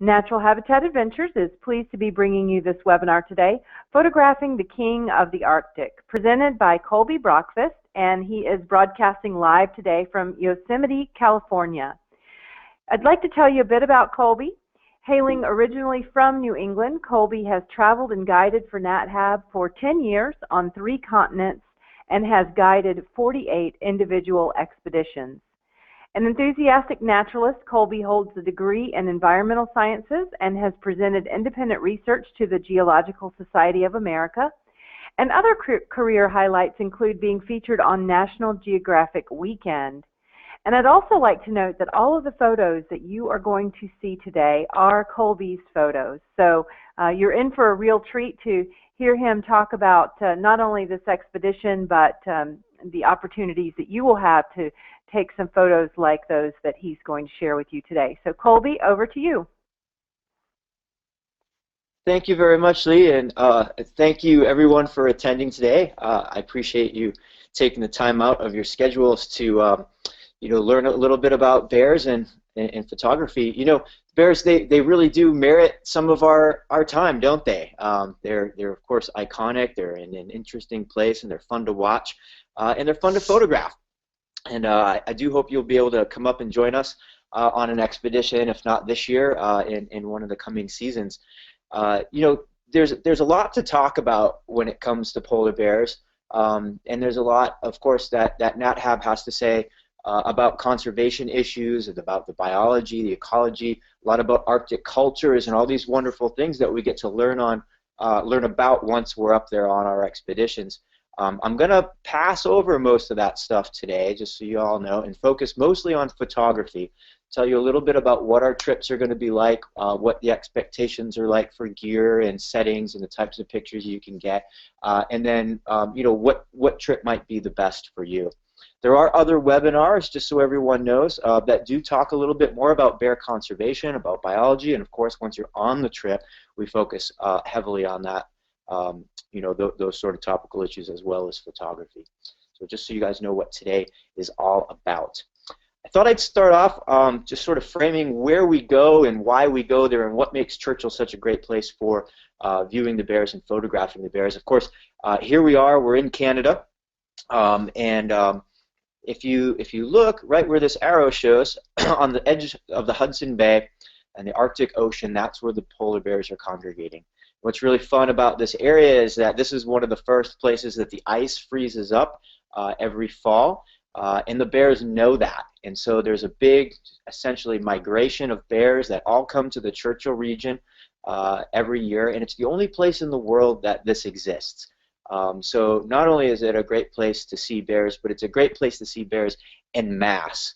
Natural Habitat Adventures is pleased to be bringing you this webinar today, Photographing the King of the Arctic, presented by Colby Brockfist, and he is broadcasting live today from Yosemite, California. I'd like to tell you a bit about Colby. Hailing originally from New England, Colby has traveled and guided for NatHab for 10 years on 3 continents and has guided 48 individual expeditions. An enthusiastic naturalist, Colby holds a degree in environmental sciences and has presented independent research to the Geological Society of America. And other career highlights include being featured on National Geographic Weekend. And I'd also like to note that all of the photos that you are going to see today are Colby's photos. So you're in for a real treat to hear him talk about not only this expedition, but the opportunities that you will have to take some photos like those that he's going to share with you today. So Colby, over to you. Thank you very much, Lee, and thank you everyone for attending today. I appreciate you taking the time out of your schedules to learn a little bit about bears and photography. You know, bears, they really do merit some of our time, don't they? They're of course iconic. They're in an interesting place, and they're fun to watch, and they're fun to photograph. And I do hope you'll be able to come up and join us on an expedition, if not this year, in one of the coming seasons. There's a lot to talk about when it comes to polar bears, and there's a lot, of course, that NatHab has to say about conservation issues, and about the biology, the ecology, a lot about Arctic cultures, and all these wonderful things that we get to learn about once we're up there on our expeditions. I'm going to pass over most of that stuff today, just so you all know, and focus mostly on photography. Tell you a little bit about what our trips are going to be like, what the expectations are like for gear and settings and the types of pictures you can get, and then what trip might be the best for you. There are other webinars, just so everyone knows, that do talk a little bit more about bear conservation, about biology, and of course, once you're on the trip, we focus heavily on that. Those sort of topical issues, as well as photography. So just so you guys know what today is all about. I thought I'd start off just sort of framing where we go and why we go there and what makes Churchill such a great place for viewing the bears and photographing the bears. Of course, here we are, we're in Canada, if you look right where this arrow shows, on the edge of the Hudson Bay and the Arctic Ocean, that's where the polar bears are congregating. What's really fun about this area is that this is one of the first places that the ice freezes up every fall, and the bears know that. And so there's a big, essentially, migration of bears that all come to the Churchill region every year, and it's the only place in the world that this exists. So not only is it a great place to see bears, but it's a great place to see bears en masse,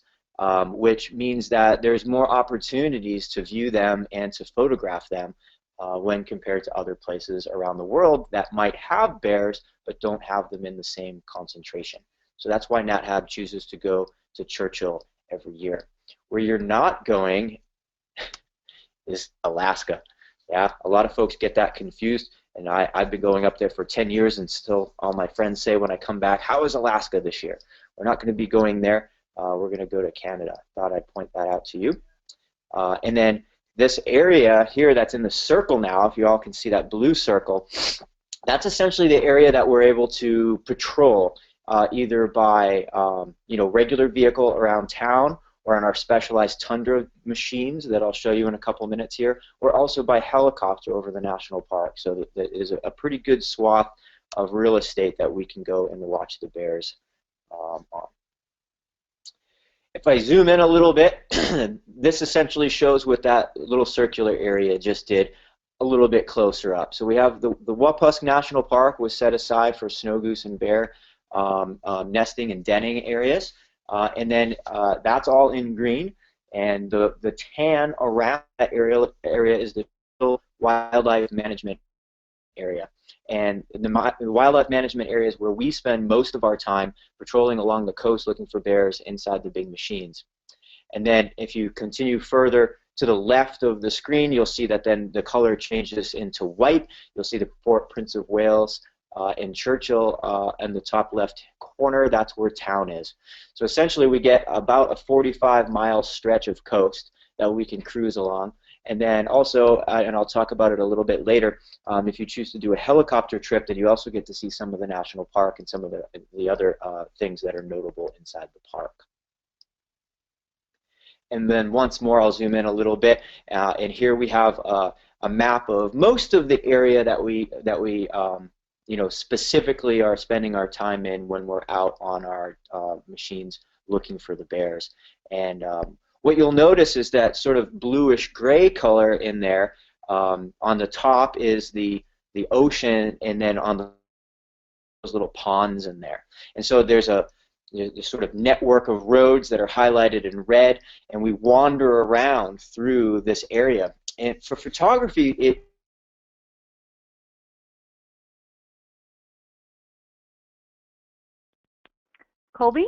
which means that there's more opportunities to view them and to photograph them when compared to other places around the world that might have bears but don't have them in the same concentration. So that's why NatHab chooses to go to Churchill every year. Where you're not going is Alaska. Yeah, a lot of folks get that confused, and I've been going up there for 10 years, and still all my friends say when I come back, how is Alaska this year? We're not going to be going there. We're going to go to Canada. I thought I'd point that out to you. And then this area here that's in the circle now, if you all can see that blue circle, that's essentially the area that we're able to patrol, either by regular vehicle around town, or on our specialized Tundra machines that I'll show you in a couple minutes here, or also by helicopter over the national park. So that is a pretty good swath of real estate that we can go and watch the bears on. If I zoom in a little bit, this essentially shows what that little circular area just did a little bit closer up. So we have the Wapusk National Park was set aside for snow goose and bear nesting and denning areas, and then that's all in green, and the tan around that area is the wildlife management area. And the wildlife management area is where we spend most of our time patrolling along the coast looking for bears inside the big machines. And then if you continue further to the left of the screen, you'll see that then the color changes into white. You'll see the Fort Prince of Wales in Churchill in the top left corner. That's where town is. So essentially we get about a 45-mile stretch of coast that we can cruise along. And then also, and I'll talk about it a little bit later, if you choose to do a helicopter trip, then you also get to see some of the national park and some of the other things that are notable inside the park. And then once more, I'll zoom in a little bit, and here we have a map of most of the area that we specifically are spending our time in when we're out on our machines looking for the bears. And what you'll notice is that sort of bluish gray color in there. On the top is the ocean, and then on those little ponds in there. And so there's a sort of network of roads that are highlighted in red, and we wander around through this area. And for photography, Colby?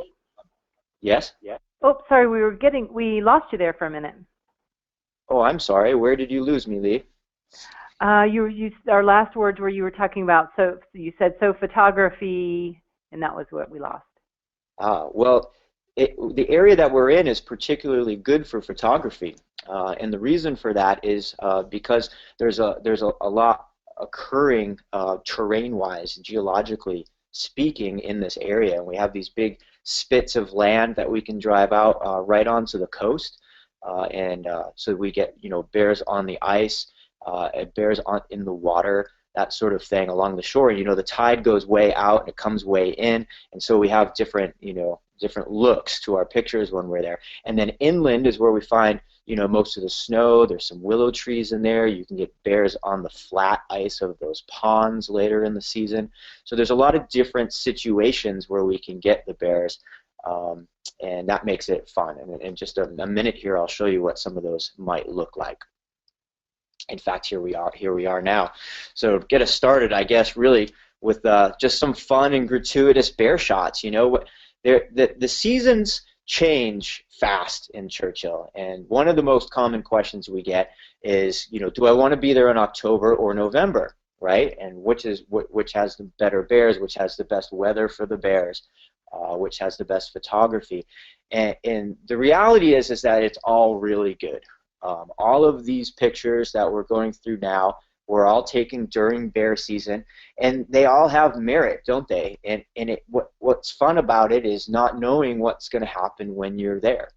Yes? Yeah. Oh, sorry, we lost you there for a minute. Oh, I'm sorry. Where did you lose me, Lee? Our last words where you were talking about, so you said photography, and that was what we lost. Well, the area that we're in is particularly good for photography, and the reason for that is because there's a lot occurring terrain-wise, geologically speaking, in this area, and we have these big spits of land that we can drive out right onto the coast, and so we get bears on the ice, bears in the water, that sort of thing along the shore. The tide goes way out and it comes way in, and so we have different different looks to our pictures when we're there. And then inland is where we find most of the snow. There's some willow trees in there. You can get bears on the flat ice of those ponds later in the season. So there's a lot of different situations where we can get the bears, and that makes it fun. And in just a minute here, I'll show you what some of those might look like. In fact, here we are now. So to get us started, I guess, really with just some fun and gratuitous bear shots. The seasons change fast in Churchill, and one of the most common questions we get is, do I want to be there in October or November, right? And which has the better bears, which has the best weather for the bears, which has the best photography, and the reality is that it's all really good. All of these pictures that we're going through now were all taken during bear season, and they all have merit, don't they? And what's fun about it is not knowing what's going to happen when you're there.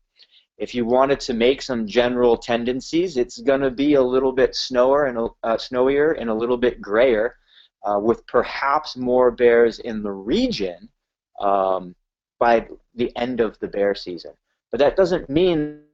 If you wanted to make some general tendencies, it's going to be a little bit snowier and a little bit grayer, with perhaps more bears in the region by the end of the bear season. But that doesn't mean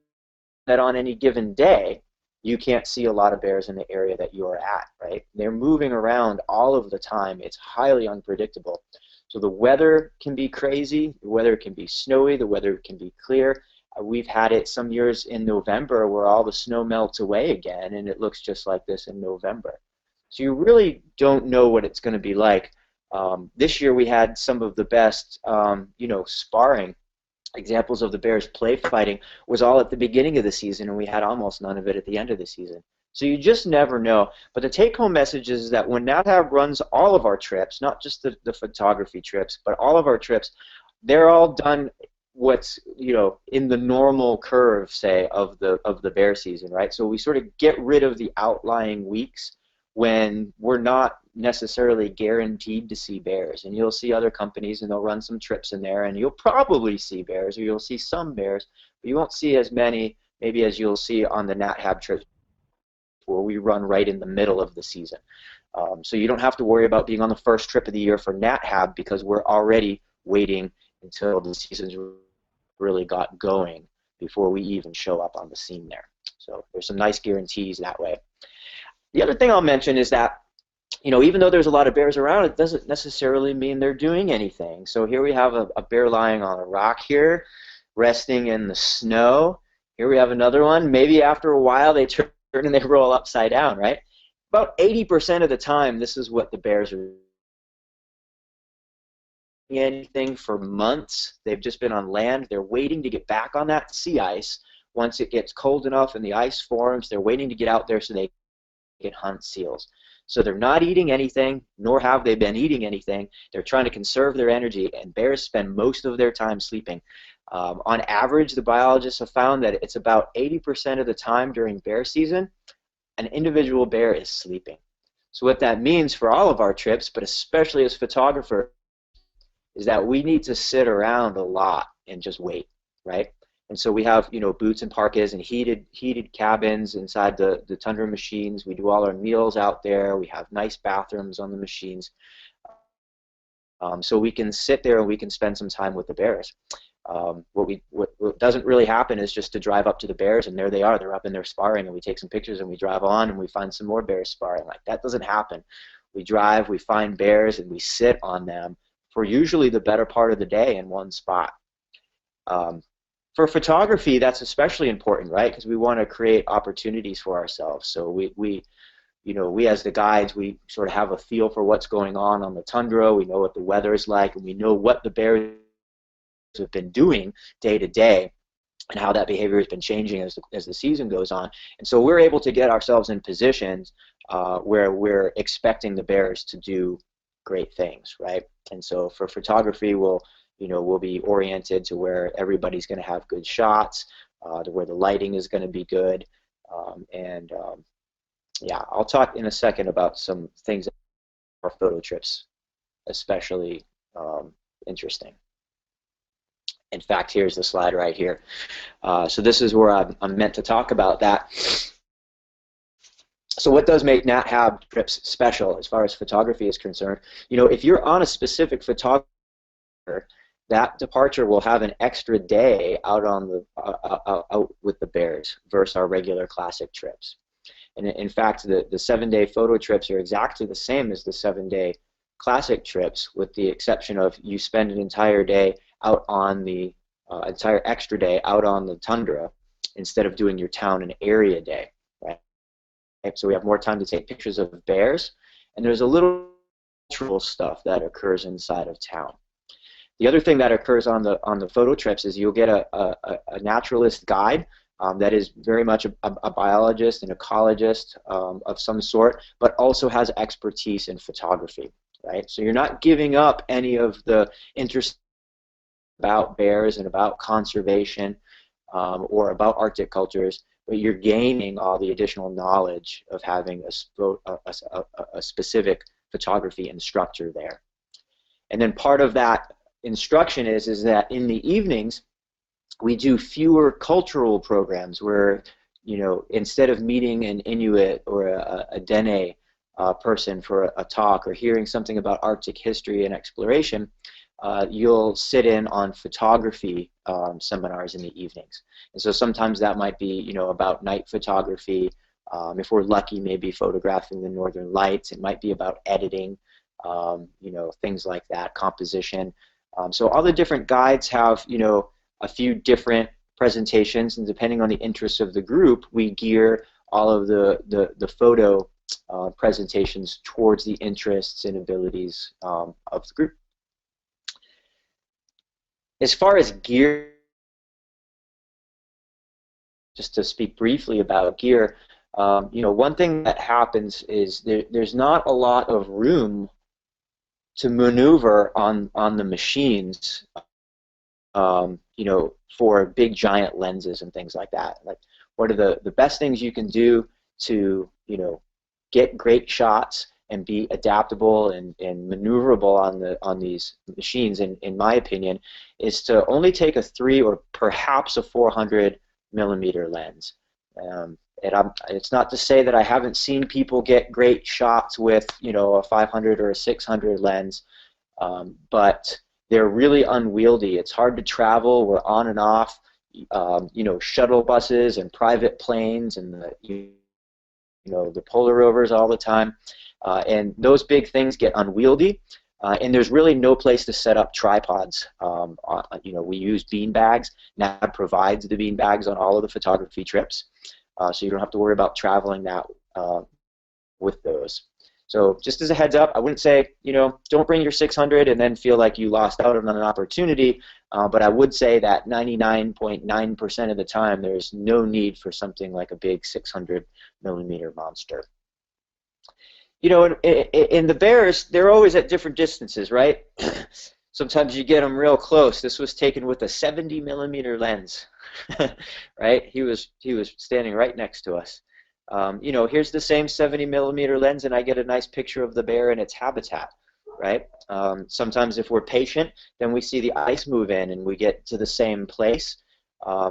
that on any given day you can't see a lot of bears in the area that you are at, right? They're moving around all of the time. It's highly unpredictable. So the weather can be crazy, the weather can be snowy, the weather can be clear. We've had it some years in November where all the snow melts away again and it looks just like this in November. So you really don't know what it's going to be like. This year we had some of the best sparring. Examples of the bears play fighting was all at the beginning of the season, and we had almost none of it at the end of the season. So you just never know. But the take-home message is that when NatHab runs all of our trips, not just the photography trips, but all of our trips, they're all done what's in the normal curve, say, of the bear season, right? So we sort of get rid of the outlying weeks when we're not necessarily guaranteed to see bears. And you'll see other companies and they'll run some trips in there and you'll probably see bears, or you'll see some bears, but you won't see as many maybe as you'll see on the NatHab trips where we run right in the middle of the season. So you don't have to worry about being on the first trip of the year for NatHab because we're already waiting until the season's really got going before we even show up on the scene there. So there's some nice guarantees that way. The other thing I'll mention is that, even though there's a lot of bears around, it doesn't necessarily mean they're doing anything. So here we have a bear lying on a rock here, resting in the snow. Here we have another one. Maybe after a while they turn and they roll upside down, right? About 80% of the time, this is what the bears are doing. Anything for months. They've just been on land. They're waiting to get back on that sea ice. Once it gets cold enough and the ice forms, they're waiting to get out there so they can hunt seals. So they're not eating anything, nor have they been eating anything. They're trying to conserve their energy, and bears spend most of their time sleeping. On average, the biologists have found that it's about 80% of the time during bear season, an individual bear is sleeping. So what that means for all of our trips, but especially as photographers, is that we need to sit around a lot and just wait, right? And so we have, you know, boots and parkas and heated cabins inside the Tundra machines. We do all our meals out there. We have nice bathrooms on the machines. So we can sit there and we can spend some time with the bears. What doesn't really happen is just to drive up to the bears and there they are. They're up in there sparring, and we take some pictures and we drive on and we find some more bears sparring. Like, that doesn't happen. We drive, we find bears, and we sit on them for usually the better part of the day in one spot. For photography, that's especially important, right? Because we want to create opportunities for ourselves. So we as the guides, we sort of have a feel for what's going on the tundra. We know what the weather is like, and we know what the bears have been doing day to day, and how that behavior has been changing as the season goes on. And so we're able to get ourselves in positions where we're expecting the bears to do great things, right? And so for photography, we'll be oriented to where everybody's going to have good shots, to where the lighting is going to be good, yeah, I'll talk in a second about some things that are photo trips especially interesting. In fact, here's the slide right here. So this is where I'm meant to talk about that. So what does make Nat Hab trips special as far as photography is concerned? You know, if you're on a specific photographer, that departure will have an extra day out on the out with the bears versus our regular classic trips. And in fact, the 7-day photo trips are exactly the same as the 7-day classic trips, with the exception of you spend an entire day out on the entire extra day out on the tundra instead of doing your town and area day, right? So we have more time to take pictures of bears, and there's a little cultural stuff that occurs inside of town. The other thing that occurs on the photo trips is you'll get a naturalist guide that is very much a biologist, an ecologist of some sort, but also has expertise in photography, right? So you're not giving up any of the interest about bears and about conservation or about Arctic cultures, but you're gaining all the additional knowledge of having a specific photography instructor there. And then part of that instruction is that in the evenings we do fewer cultural programs where, you know, instead of meeting an Inuit or a Dene person for a talk or hearing something about Arctic history and exploration, you'll sit in on photography seminars in the evenings. And so sometimes that might be, you know, about night photography. If we're lucky, maybe photographing the northern lights. It might be about editing, you know, things like that, composition. So all the different guides have, you know, a few different presentations, and depending on the interests of the group, we gear all of the photo presentations towards the interests and abilities of the group. As far as gear, just to speak briefly about gear, you know, one thing that happens is there's not a lot of room to maneuver on the machines, you know, for big giant lenses and things like that. Like, what are the best things you can do to, you know, get great shots and be adaptable and maneuverable on these machines, in my opinion, is to only take a 3 or perhaps a 400 millimeter lens. It's not to say that I haven't seen people get great shots with, you know, a 500 or a 600 lens, but they're really unwieldy. It's hard to travel. We're on and off, you know, shuttle buses and private planes and you know, the polar rovers all the time. And those big things get unwieldy, and there's really no place to set up tripods. You know, we use bean bags. NAB provides the bean bags on all of the photography trips, so you don't have to worry about traveling that with those. So just as a heads up, I wouldn't say, you know, don't bring your 600 and then feel like you lost out on an opportunity, but I would say that 99.9% of the time there's no need for something like a big 600 millimeter monster. You know, in the bears, they're always at different distances, right? Sometimes you get them real close. This was taken with a 70 millimeter lens, right? He was standing right next to us. You know, here's the same 70mm lens, and I get a nice picture of the bear and its habitat, right? Sometimes if we're patient, then we see the ice move in and we get to the same place.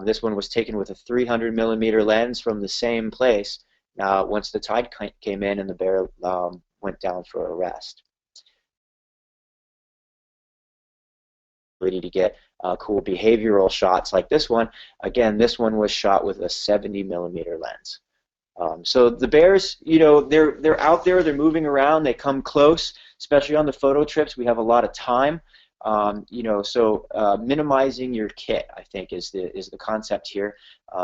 This one was taken with a 300mm lens from the same place. Now, once the tide came in and the bear went down for a rest. To get cool behavioral shots like this one. Again, this one was shot with a 70mm lens. So the bears, you know, they're out there, they're moving around, they come close, especially on the photo trips. We have a lot of time, you know, so minimizing your kit, I think, is the concept here,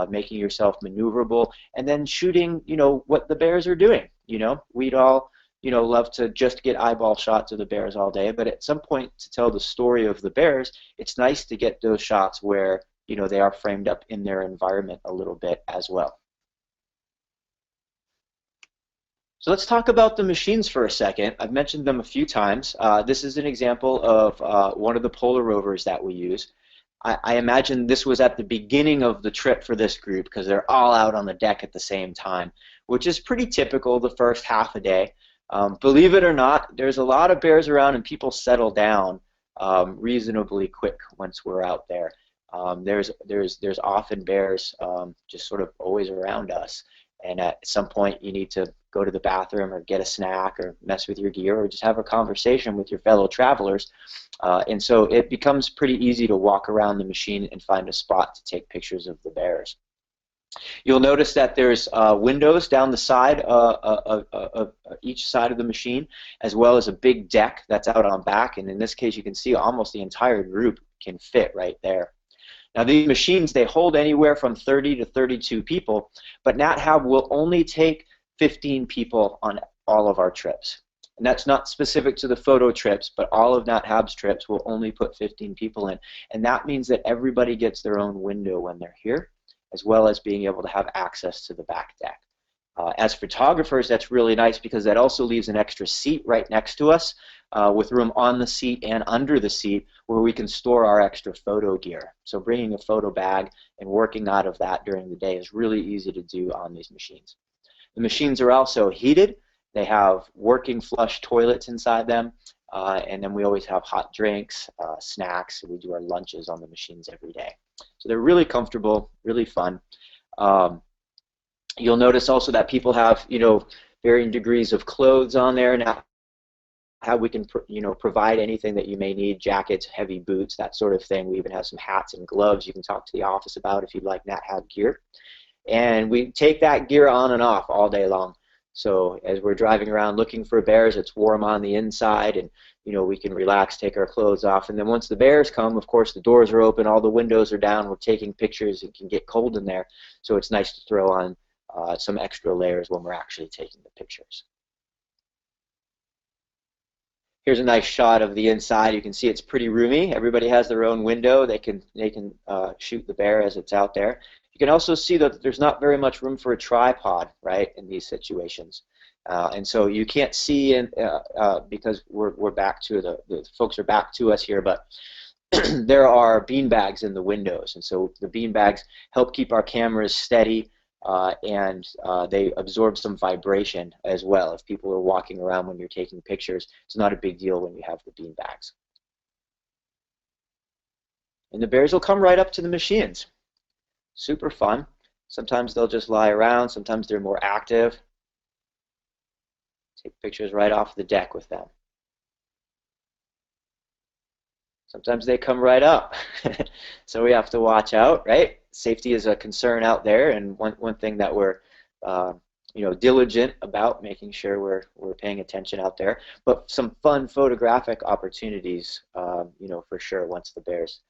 making yourself maneuverable, and then shooting, you know, what the bears are doing. You know, we'd all, you know, love to just get eyeball shots of the bears all day, but at some point, to tell the story of the bears, it's nice to get those shots where, you know, they are framed up in their environment a little bit as well. So let's talk about the machines for a second. I've mentioned them a few times. This is an example of one of the polar rovers that we use. I imagine this was at the beginning of the trip for this group because they're all out on the deck at the same time, which is pretty typical the first half a day. Believe it or not, there's a lot of bears around and people settle down reasonably quick once we're out there. There's often bears just sort of always around us. And at some point you need to go to the bathroom or get a snack or mess with your gear or just have a conversation with your fellow travelers. And so it becomes pretty easy to walk around the machine and find a spot to take pictures of the bears. You'll notice that there's windows down the side of each side of the machine, as well as a big deck that's out on back. And in this case, you can see almost the entire group can fit right there. Now these machines, they hold anywhere from 30 to 32 people, but NatHab will only take 15 people on all of our trips. And that's not specific to the photo trips, but all of NatHab's trips will only put 15 people in. And that means that everybody gets their own window when they're here, as well as being able to have access to the back deck. As photographers, that's really nice because that also leaves an extra seat right next to us with room on the seat and under the seat where we can store our extra photo gear. So bringing a photo bag and working out of that during the day is really easy to do on these machines. The machines are also heated. They have working flush toilets inside them, and then we always have hot drinks, snacks. We do our lunches on the machines every day. So they're really comfortable, really fun. You'll notice also that people have, you know, varying degrees of clothes on there, and how we can, you know, provide anything that you may need, jackets, heavy boots, that sort of thing. We even have some hats and gloves you can talk to the office about if you'd like NatHab gear. And we take that gear on and off all day long. So as we're driving around looking for bears, it's warm on the inside, and you know, we can relax, take our clothes off, and then once the bears come, of course, the doors are open, all the windows are down, we're taking pictures, it can get cold in there, so it's nice to throw on some extra layers when we're actually taking the pictures. Here's a nice shot of the inside. You can see it's pretty roomy. Everybody has their own window. They can shoot the bear as it's out there. You can also see that there's not very much room for a tripod, right, in these situations. And so you can't see because we're back to the folks are back to us here, but there are bean bags in the windows, and so the bean bags help keep our cameras steady, and they absorb some vibration as well. If people are walking around when you're taking pictures, it's not a big deal when you have the bean bags. And the bears will come right up to the machines. Super fun. Sometimes they'll just lie around, sometimes they're more active. Take pictures right off the deck with them. Sometimes they come right up. So we have to watch out, right? Safety is a concern out there, and one thing that we're you know, diligent about, making sure we're paying attention out there. But some fun photographic opportunities, you know, for sure, once the bears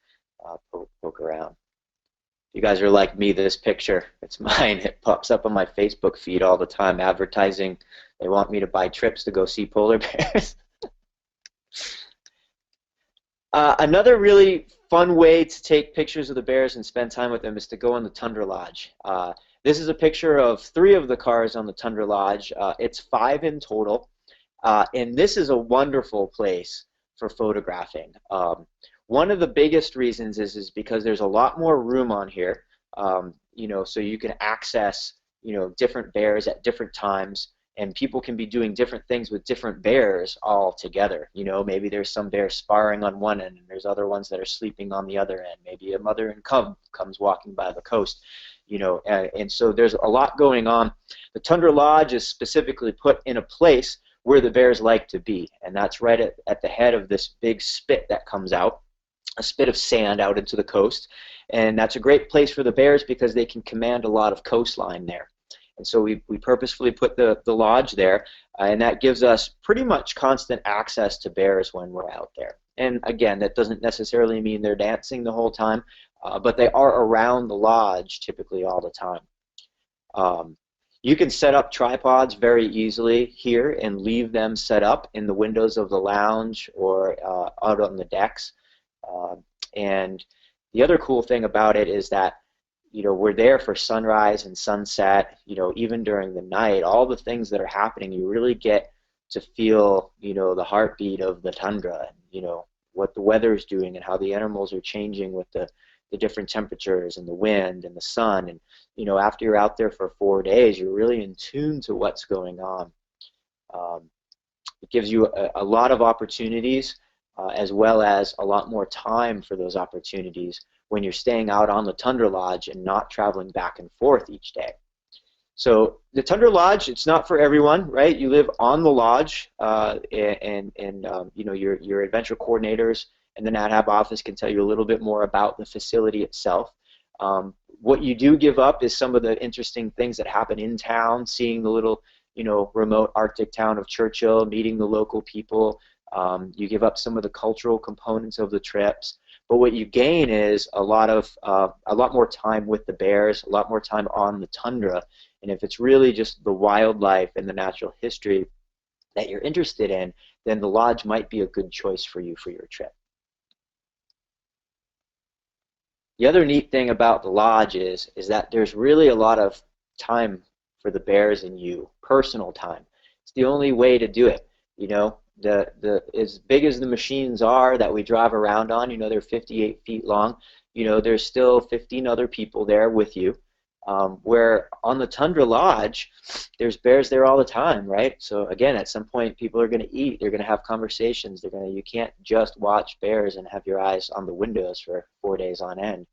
poke around. You guys are like me, this picture, it's mine. It pops up on my Facebook feed all the time, advertising. They want me to buy trips to go see polar bears. Another really fun way to take pictures of the bears and spend time with them is to go on the Tundra Lodge. This is a picture of 3 of the cars on the Tundra Lodge. It's 5 in total, and this is a wonderful place for photographing. One of the biggest reasons is because there's a lot more room on here, you know, so you can access, different bears at different times, and people can be doing different things with different bears all together. Maybe there's some bears sparring on one end, and there's other ones that are sleeping on the other end. Maybe a mother and cub comes walking by the coast, and so there's a lot going on. The Tundra Lodge is specifically put in a place where the bears like to be, and that's right at the head of this big spit that comes out, a spit of sand out into the coast. And that's a great place for the bears because they can command a lot of coastline there. And so we purposefully put the lodge there, and that gives us pretty much constant access to bears when we're out there. And again, that doesn't necessarily mean they're dancing the whole time, but they are around the lodge typically all the time. You can set up tripods very easily here and leave them set up in the windows of the lounge or out on the decks. And the other cool thing about it is that we're there for sunrise and sunset, even during the night. All the things that are happening, you really get to feel, the heartbeat of the tundra, and, what the weather is doing and how the animals are changing with the different temperatures and the wind and the sun. And, after you're out there for 4 days, you're really in tune to what's going on. It gives you a lot of opportunities, as well as a lot more time for those opportunities when you're staying out on the Tundra Lodge and not traveling back and forth each day. So the Tundra Lodge, it's not for everyone, right? You live on the lodge, and your adventure coordinators and the NatHab office can tell you a little bit more about the facility itself. What you do give up is some of the interesting things that happen in town, seeing the little, remote Arctic town of Churchill, meeting the local people. You give up some of the cultural components of the trips, but what you gain is a lot more time with the bears, a lot more time on the tundra. And if it's really just the wildlife and the natural history that you're interested in, then the lodge might be a good choice for you for your trip. The other neat thing about the lodge is that there's really a lot of time for the bears and you, personal time. It's the only way to do it, as big as the machines are that we drive around on, they're 58 feet long, there's still 15 other people there with you. Where on the Tundra Lodge, there's bears there all the time, right? So again, at some point, people are going to eat, they're going to have conversations, you can't just watch bears and have your eyes on the windows for 4 days on end.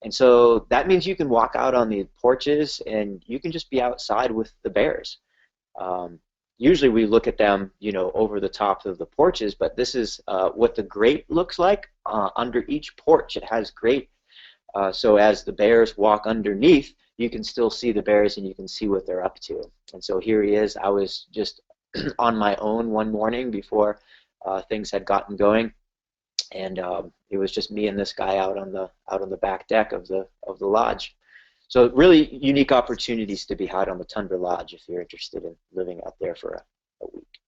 And so that means you can walk out on the porches and you can just be outside with the bears. Usually we look at them, over the tops of the porches, but this is what the grate looks like under each porch. It has grate, so as the bears walk underneath, you can still see the bears and you can see what they're up to. And so here he is. I was just on my own one morning before things had gotten going, and it was just me and this guy out on the back deck of the lodge. So really unique opportunities to be out on the Tundra Lodge if you're interested in living out there for a week.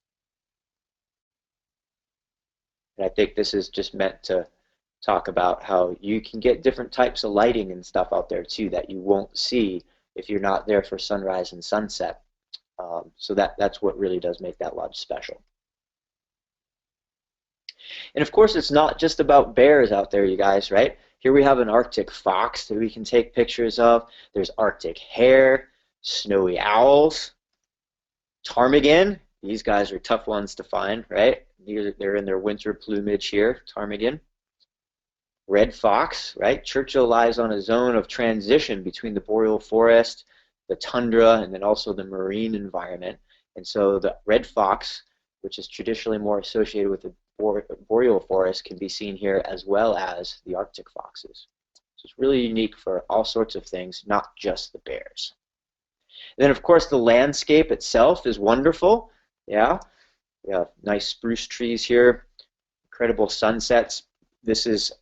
And I think this is just meant to talk about how you can get different types of lighting and stuff out there too that you won't see if you're not there for sunrise and sunset. So that's what really does make that lodge special. And of course, it's not just about bears out there, you guys, right? Here we have an Arctic fox that we can take pictures of. There's Arctic hare, snowy owls, ptarmigan. These guys are tough ones to find, right? They're in their winter plumage here, ptarmigan. Red fox, right? Churchill lies on a zone of transition between the boreal forest, the tundra, and then also the marine environment. And so the red fox, which is traditionally more associated with the boreal forest, can be seen here as well as the Arctic foxes. So it's really unique for all sorts of things, not just the bears. And then of course the landscape itself is wonderful. Yeah, we have nice spruce trees here, incredible sunsets. This is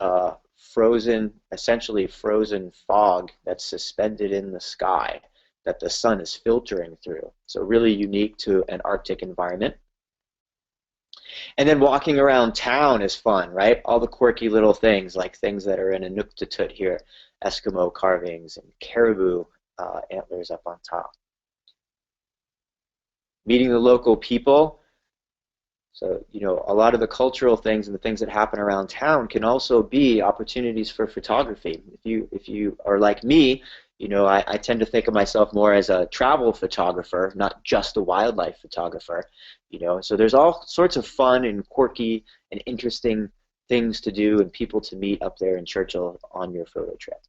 essentially frozen fog that's suspended in the sky that the sun is filtering through. So really unique to an Arctic environment. And then walking around town is fun, right? All the quirky little things, like things that are in Inuktitut here, Eskimo carvings and caribou antlers up on top. Meeting the local people. So, a lot of the cultural things and the things that happen around town can also be opportunities for photography. If you are like me, You know, I tend to think of myself more as a travel photographer, not just a wildlife photographer. You know, so there's all sorts of fun and quirky and interesting things to do and people to meet up there in Churchill on your photo trip.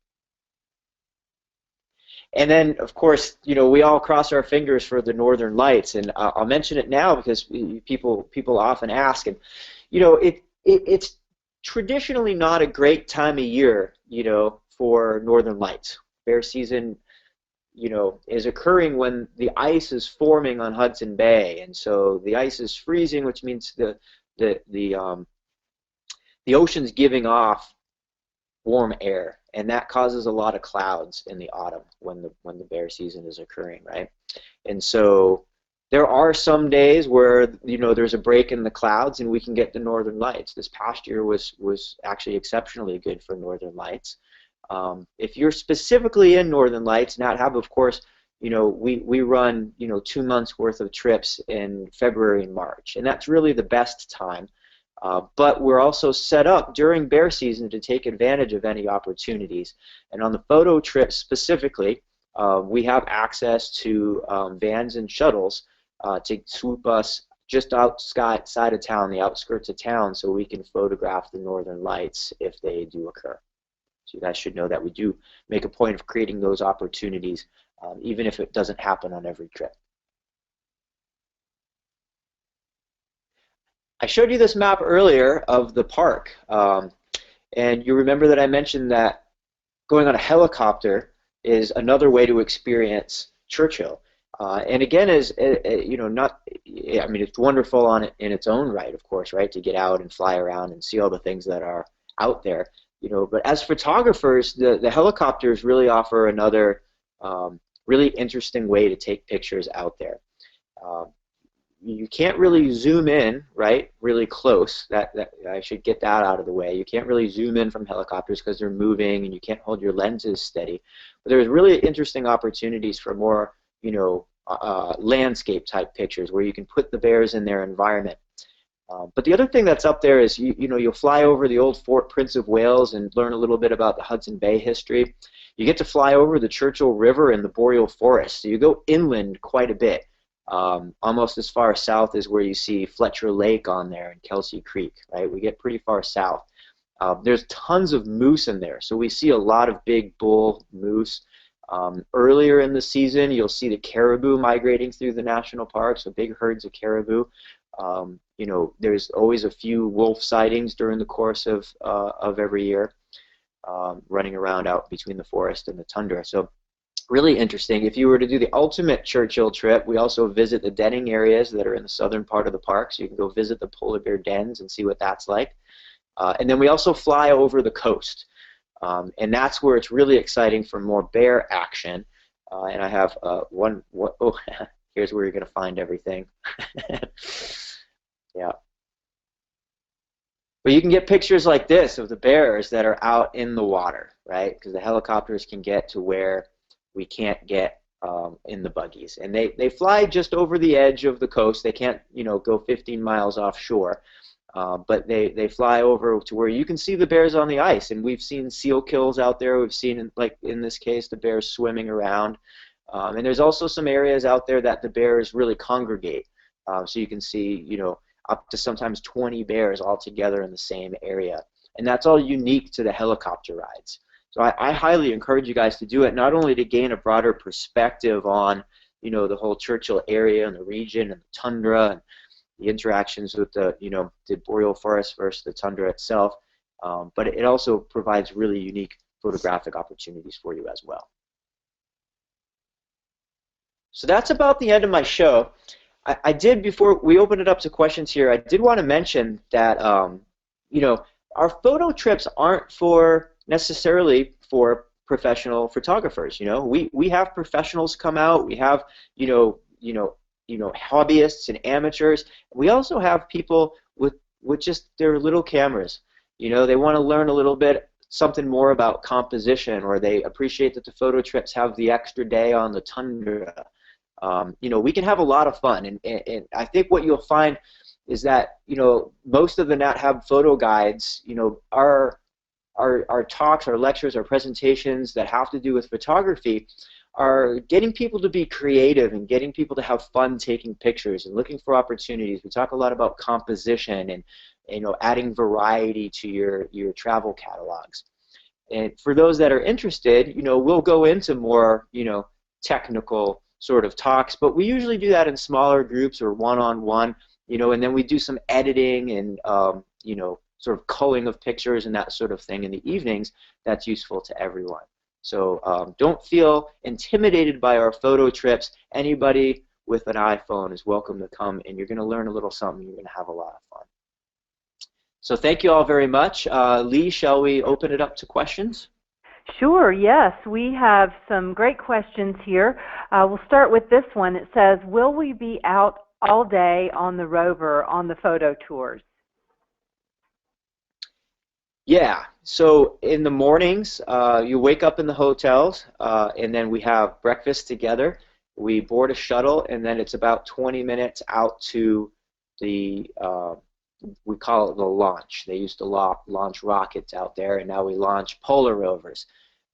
And then, of course, you know, we all cross our fingers for the Northern Lights, and I'll mention it now because people often ask, and you know, it's traditionally not a great time of year, you know, for Northern Lights. Bear season, you know, is occurring when the ice is forming on Hudson Bay, and so the ice is freezing, which means the ocean's giving off warm air, and that causes a lot of clouds in the autumn when the bear season is occurring, right? And so there are some days where, you know, there's a break in the clouds and we can get the Northern Lights. This past year was actually exceptionally good for Northern Lights. If you're specifically in Northern Lights, Nat Hab, of course, you know, we run, you know, 2 months worth of trips in February and March, and that's really the best time. But we're also set up during bear season to take advantage of any opportunities. And on the photo trips specifically, we have access to vans and shuttles to swoop us just outside of town, the outskirts of town, so we can photograph the Northern Lights if they do occur. So you guys should know that we do make a point of creating those opportunities, even if it doesn't happen on every trip. I showed you this map earlier of the park, and you remember that I mentioned that going on a helicopter is another way to experience Churchill. And again, you know, not, I mean, it's wonderful in its own right, of course, right, to get out and fly around and see all the things that are out there, you know. But as photographers, the helicopters really offer another really interesting way to take pictures out there. You can't really zoom in, right, really close. That I should get that out of the way. You can't really zoom in from helicopters because they're moving and you can't hold your lenses steady. But there's really interesting opportunities for more, you know, landscape type pictures where you can put the bears in their environment. But the other thing that's up there is, you know, you'll fly over the old Fort Prince of Wales and learn a little bit about the Hudson Bay history. You get to fly over the Churchill River and the Boreal Forest, so you go inland quite a bit. Almost as far south as where you see Fletcher Lake on there and Kelsey Creek, right? We get pretty far south. There's tons of moose in there, so we see a lot of big bull moose. Earlier in the season, you'll see the caribou migrating through the national park, so big herds of caribou. You know, there's always a few wolf sightings during the course of every year, running around out between the forest and the tundra. So really interesting. If you were to do the ultimate Churchill trip, we also visit the denning areas that are in the southern part of the park, so you can go visit the polar bear dens and see what that's like. And then we also fly over the coast, and that's where it's really exciting for more bear action. And I have oh, here's where you're going to find everything. Yeah. But you can get pictures like this of the bears that are out in the water, right? Because the helicopters can get to where we can't get in the buggies, and they fly just over the edge of the coast. They can't, you know, go 15 miles offshore, but they fly over to where you can see the bears on the ice. And we've seen seal kills out there. We've seen, like in this case, the bears swimming around, and there's also some areas out there that the bears really congregate. So you can see, you know, up to sometimes 20 bears all together in the same area, and that's all unique to the helicopter rides. So I highly encourage you guys to do it, not only to gain a broader perspective on, you know, the whole Churchill area and the region and the tundra and the interactions with the, you know, the boreal forest versus the tundra itself, but it also provides really unique photographic opportunities for you as well. So that's about the end of my show. I did, before we open it up to questions here, I did want to mention that, you know, our photo trips aren't necessarily for professional photographers. You know, we have professionals come out. We have, you know, hobbyists and amateurs. We also have people with just their little cameras. You know, they want to learn a little bit something more about composition, or they appreciate that the photo trips have the extra day on the tundra. You know, we can have a lot of fun, and I think what you'll find is that, you know, most of the Nat Hab photo guides, you know, are our talks, our lectures, our presentations that have to do with photography are getting people to be creative and getting people to have fun taking pictures and looking for opportunities. We talk a lot about composition and adding variety to your travel catalogs. And for those that are interested, we'll go into more technical sort of talks, but we usually do that in smaller groups or one-on-one, and then we do some editing and sort of culling of pictures and that sort of thing in the evenings that's useful to everyone. So don't feel intimidated by our photo trips. Anybody with an iPhone is welcome to come, and you're going to learn a little something. You're going to have a lot of fun. So thank you all very much. Lee, shall we open it up to questions? Sure, yes. We have some great questions here. We'll start with this one. It says, will we be out all day on the rover on the photo tours? Yeah, so in the mornings, you wake up in the hotels, and then we have breakfast together. We board a shuttle, and then it's about 20 minutes out to the, we call it the launch. They used to launch rockets out there, and now we launch polar rovers.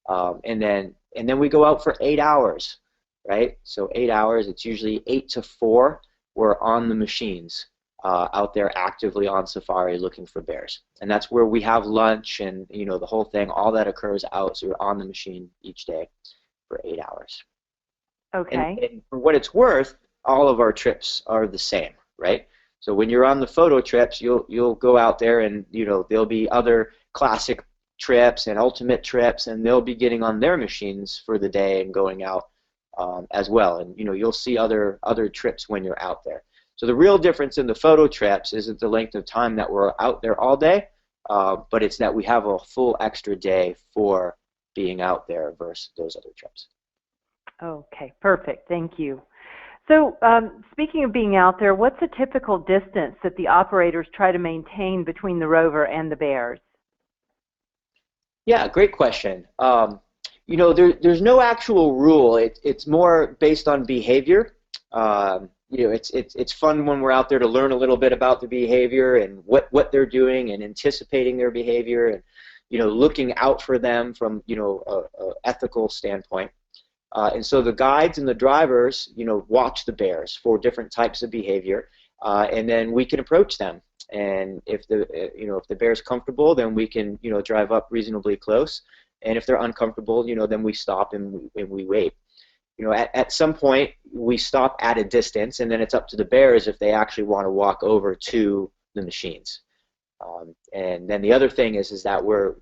And then we go out for 8 hours, right? So 8 hours, it's usually 8 to 4. We're on the machines. Out there actively on safari looking for bears. And that's where we have lunch and the whole thing, all that occurs out, so you're on the machine each day for 8 hours. Okay. And for what it's worth, all of our trips are the same, right? So when you're on the photo trips, you'll go out there and there'll be other classic trips and ultimate trips, and they'll be getting on their machines for the day and going out as well. And you'll see other trips when you're out there. So the real difference in the photo trips isn't the length of time that we're out there all day, but it's that we have a full extra day for being out there versus those other trips. Okay, perfect. Thank you. So speaking of being out there, what's a typical distance that the operators try to maintain between the rover and the bears? Yeah, great question. There's no actual rule. It's more based on behavior. It's fun when we're out there to learn a little bit about the behavior and what they're doing and anticipating their behavior and looking out for them from a ethical standpoint. And so the guides and the drivers watch the bears for different types of behavior, and then we can approach them. And if the bear's comfortable, then we can drive up reasonably close. And if they're uncomfortable, then we stop and we wait. At some point, we stop at a distance, and then it's up to the bears if they actually want to walk over to the machines. And then the other thing is that we're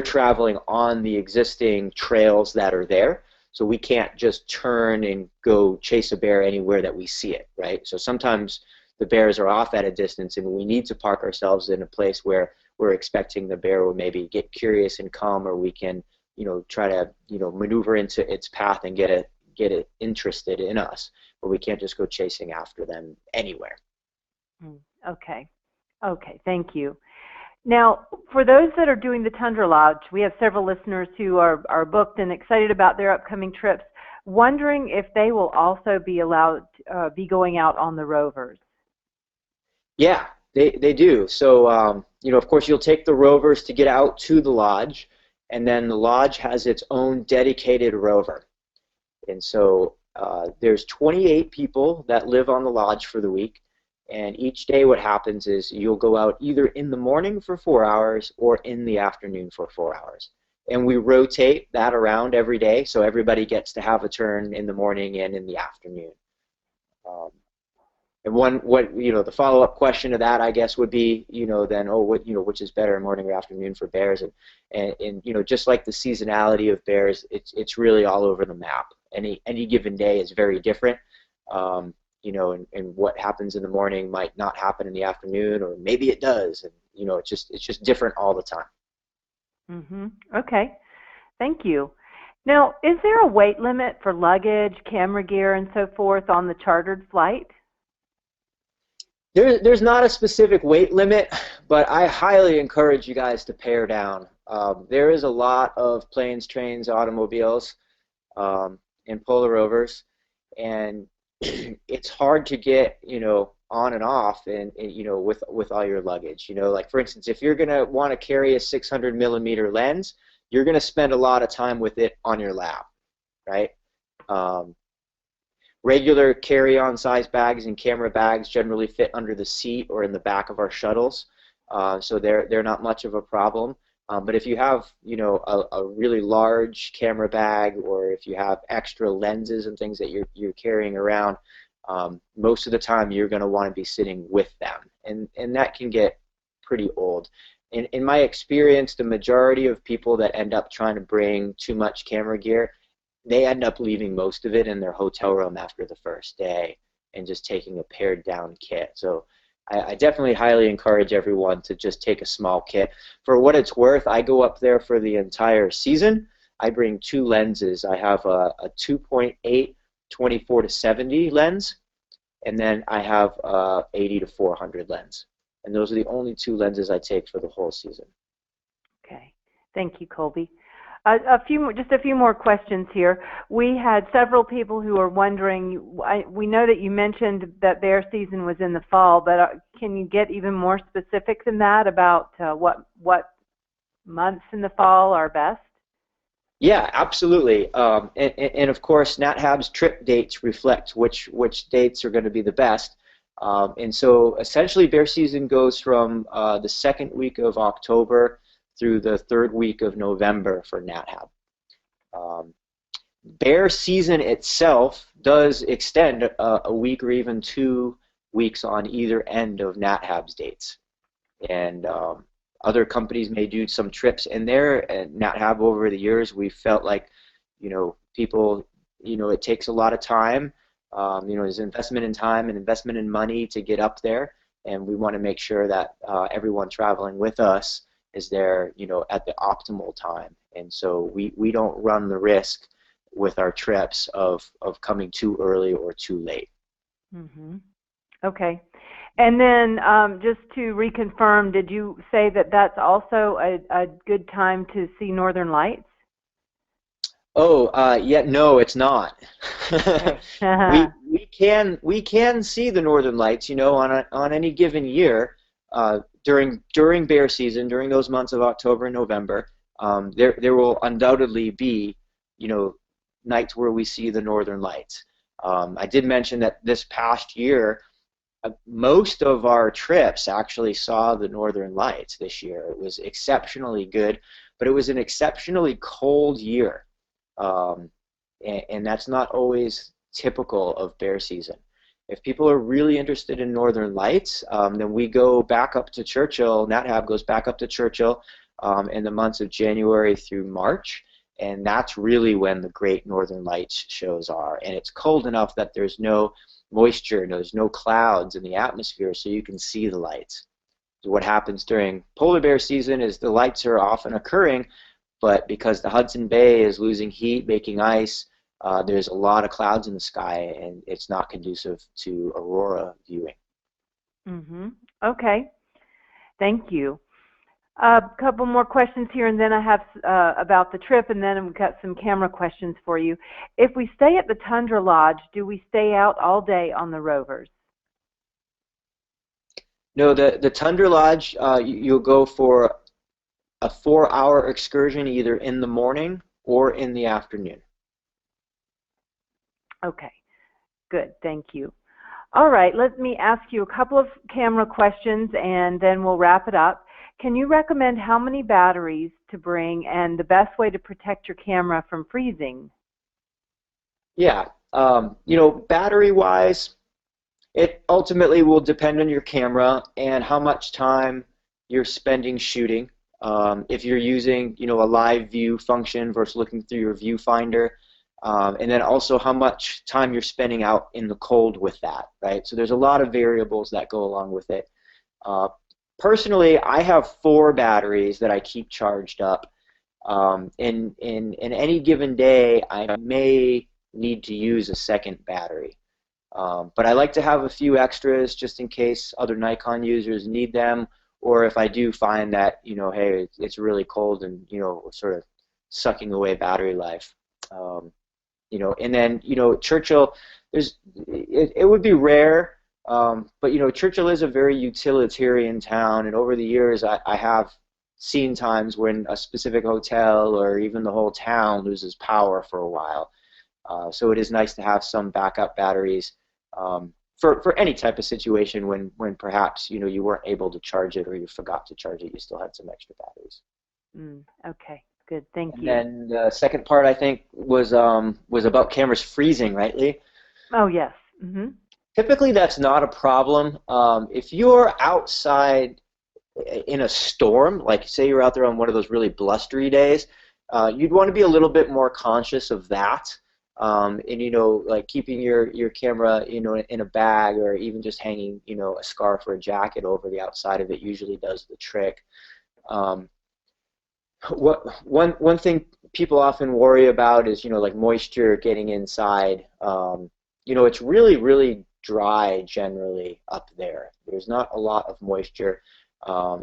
traveling on the existing trails that are there, so we can't just turn and go chase a bear anywhere that we see it, right? So sometimes the bears are off at a distance, and we need to park ourselves in a place where we're expecting the bear will maybe get curious and come, or we can try to maneuver into its path and get it interested in us, but we can't just go chasing after them anywhere. Okay. Okay, thank you. Now, for those that are doing the Tundra Lodge, we have several listeners who are booked and excited about their upcoming trips, wondering if they will also be allowed be going out on the rovers. Yeah, they do. So of course, you'll take the rovers to get out to the lodge. And then the lodge has its own dedicated rover. And so there's 28 people that live on the lodge for the week. And each day what happens is you'll go out either in the morning for 4 hours or in the afternoon for 4 hours. And we rotate that around every day, so everybody gets to have a turn in the morning and in the afternoon. And the follow-up question to that, I guess, would be, then, which is better, morning or afternoon for bears? And just like the seasonality of bears, it's really all over the map. Any given day is very different. And what happens in the morning might not happen in the afternoon, or maybe it does. And it's just different all the time. Mm-hmm. Okay, thank you. Now, is there a weight limit for luggage, camera gear, and so forth on the chartered flight? There's not a specific weight limit, but I highly encourage you guys to pare down. There is a lot of planes, trains, automobiles, and polar rovers, and it's hard to get on and off, and you know, with all your luggage. You know, like for instance, if you're gonna want to carry a 600 millimeter lens, you're gonna spend a lot of time with it on your lap, right? Um, Regular carry-on size bags and camera bags generally fit under the seat or in the back of our shuttles, so they're not much of a problem. But if you have, you know, a really large camera bag, or if you have extra lenses and things that you're carrying around, most of the time you're going to want to be sitting with them, and that can get pretty old. In my experience, the majority of people that end up trying to bring too much camera gear, they end up leaving most of it in their hotel room after the first day and just taking a pared down kit. So I definitely highly encourage everyone to just take a small kit. For what it's worth, I go up there for the entire season. I bring 2 lenses. I have a 2.8 24 to 70 lens, and then I have a 80 to 400 lens. And those are the only 2 lenses I take for the whole season. Okay. Thank you, Colby. Just a few more questions here. We had several people who are wondering. We know that you mentioned that bear season was in the fall, but can you get even more specific than that about what months in the fall are best? Yeah, absolutely. And of course, NatHab's trip dates reflect which dates are going to be the best. And so essentially, bear season goes from the second week of October through the third week of November for NatHab. Bear season itself does extend a week or even 2 weeks on either end of NatHab's dates. And other companies may do some trips in there. And NatHab, over the years, we felt like, you know, people, you know, it takes a lot of time. You know, there's investment in time and investment in money to get up there, and we want to make sure that everyone traveling with us is there, you know, at the optimal time. And so we don't run the risk with our trips of coming too early or too late. Mm-hmm. Okay. And then just to reconfirm, did you say that that's also a good time to see Northern Lights? Oh, yeah, no, it's not. Okay. We can see the Northern Lights, you know, on any given year, during bear season, during those months of October and November. There will undoubtedly be, you know, nights where we see the Northern Lights. I did mention that this past year, most of our trips actually saw the Northern Lights this year. It was exceptionally good, but it was an exceptionally cold year. And that's not always typical of bear season. If people are really interested in Northern Lights, then we go back up to Churchill. NatHab goes back up to Churchill in the months of January through March, and that's really when the great Northern Lights shows are. And it's cold enough that there's no moisture, there's no clouds in the atmosphere, so you can see the lights. So what happens during polar bear season is the lights are often occurring, but because the Hudson Bay is losing heat, making ice, there's a lot of clouds in the sky, and it's not conducive to aurora viewing. Mm-hmm. Okay. Thank you. A couple more questions here, and then I have about the trip, and then we've got some camera questions for you. If we stay at the Tundra Lodge, do we stay out all day on the Rovers? No, the Tundra Lodge, you'll go for a 4-hour excursion either in the morning or in the afternoon. Okay, good, thank you. All right, let me ask you a couple of camera questions and then we'll wrap it up. Can you recommend how many batteries to bring and the best way to protect your camera from freezing? Yeah, you know, battery-wise, it ultimately will depend on your camera and how much time you're spending shooting. If you're using, you know, a live view function versus looking through your viewfinder, and then also how much time you're spending out in the cold with that, right? So there's a lot of variables that go along with it. Personally, I have 4 batteries that I keep charged up. In any given day, I may need to use a second battery. But I like to have a few extras just in case other Nikon users need them, or if I do find that, you know, hey, it's really cold and, you know, sort of sucking away battery life. You know, and then, you know, Churchill, it would be rare But you know, Churchill is a very utilitarian town, and over the years, I have seen times when a specific hotel or even the whole town loses power for a while. So it is nice to have some backup batteries for any type of situation when perhaps you know you weren't able to charge it or you forgot to charge it. You still had some extra batteries. Okay, good. Thank And you. then the second part I think was about cameras freezing, right, Lee? Oh, yes. Typically, that's not a problem. If you're outside in a storm, like say you're out there on one of those really blustery days, you'd want to be a little bit more conscious of that. And you know, like keeping your camera, you know, in a bag or even just hanging, you know, a scarf or a jacket over the outside of it usually does the trick. One thing people often worry about is, you know, like moisture getting inside. You know, it's really dry generally up there. There's not a lot of moisture.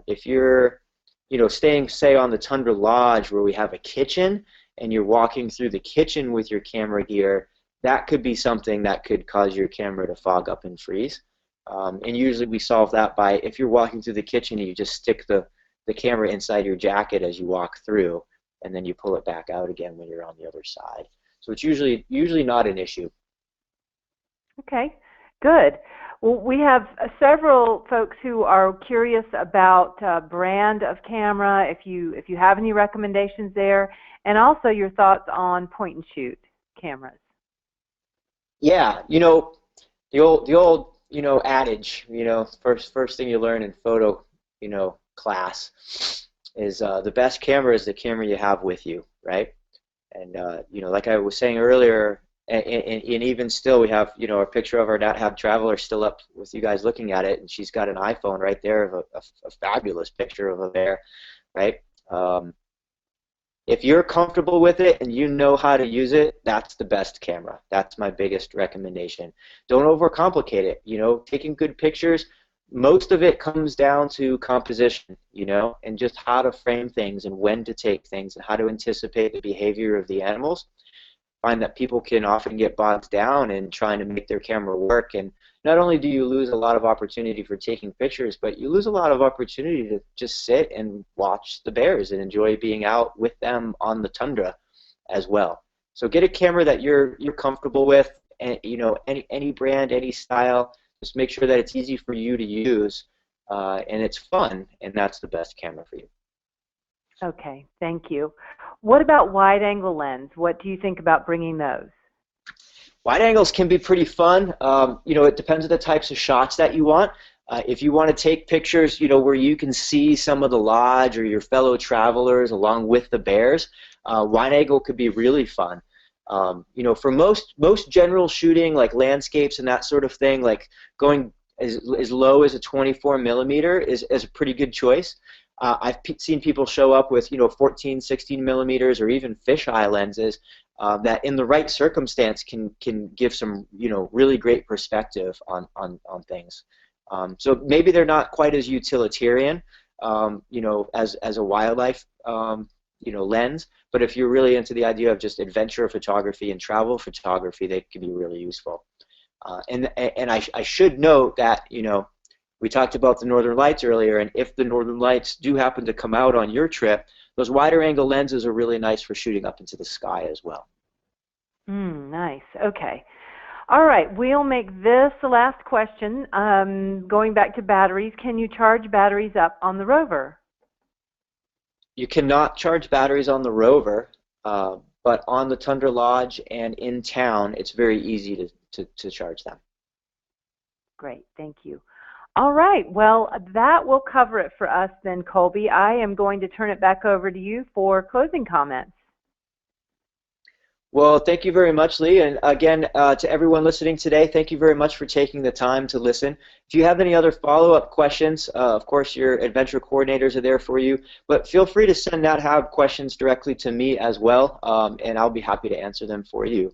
If you're, you know, staying, say, on the Tundra Lodge where we have a kitchen and you're walking through the kitchen with your camera gear, that could be something that could cause your camera to fog up and freeze. And usually we solve that by, if you're walking through the kitchen and you just stick the camera inside your jacket as you walk through, and then you pull it back out again when you're on the other side. So it's usually not an issue. Okay, good. Well, we have several folks who are curious about brand of camera, if you have any recommendations there, and also your thoughts on point and shoot cameras. Yeah, you know, the old you know adage, you know, first thing you learn in photo, you know, class is the best camera is the camera you have with you, right? And you know, like I was saying earlier, and even still, we have, you know, a picture of our NatHab Traveler still up with you guys looking at it, and she's got an iPhone right there of a fabulous picture of a bear, right? If you're comfortable with it and you know how to use it, that's the best camera. That's my biggest recommendation. Don't overcomplicate it. You know, taking good pictures, most of it comes down to composition, you know, and just how to frame things and when to take things and how to anticipate the behavior of the animals. Find that people can often get bogged down in trying to make their camera work, and not only do you lose a lot of opportunity for taking pictures, but you lose a lot of opportunity to just sit and watch the bears and enjoy being out with them on the tundra as well. So get a camera that you're comfortable with, and you know, any brand, any style. Just make sure that it's easy for you to use and it's fun, and that's the best camera for you. Okay, thank you. What about wide-angle lens? What do you think about bringing those? Wide angles can be pretty fun. You know, it depends on the types of shots that you want. If you want to take pictures, you know, where you can see some of the lodge or your fellow travelers along with the bears, wide angle could be really fun. You know, for most general shooting, like landscapes and that sort of thing, like going as low as a 24 millimeter is a pretty good choice. I've seen people show up with, you know, 14, 16 millimeters or even fisheye lenses that in the right circumstance can give some, you know, really great perspective on things. So maybe they're not quite as utilitarian, you know, as a wildlife, you know, lens, but if you're really into the idea of just adventure photography and travel photography, they can be really useful. And I should note that, you know, we talked about the Northern Lights earlier, and if the Northern Lights do happen to come out on your trip, those wider angle lenses are really nice for shooting up into the sky as well. Nice. Okay. All right. We'll make this the last question. Going back to batteries, can you charge batteries up on the rover? You cannot charge batteries on the rover, but on the Tundra Lodge and in town, it's very easy to charge them. Great. Thank you. All right, well, that will cover it for us then, Colby. I am going to turn it back over to you for closing comments. Well, thank you very much, Lee. And again, to everyone listening today, thank you very much for taking the time to listen. If you have any other follow-up questions, of course, your adventure coordinators are there for you. But feel free to send NatHab questions directly to me as well, and I'll be happy to answer them for you.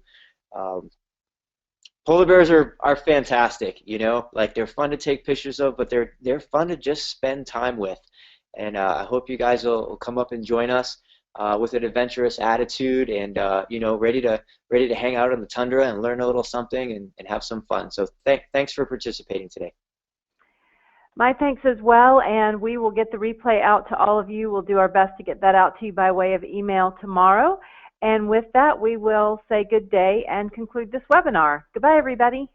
Polar bears are fantastic, you know, like they're fun to take pictures of, but they're fun to just spend time with. And I hope you guys will come up and join us. with an adventurous attitude and ready to hang out in the tundra and learn a little something and have some fun. So thanks for participating today. My thanks as well, and we will get the replay out to all of you. We'll do our best to get that out to you by way of email tomorrow. And with that, we will say good day and conclude this webinar. Goodbye, everybody.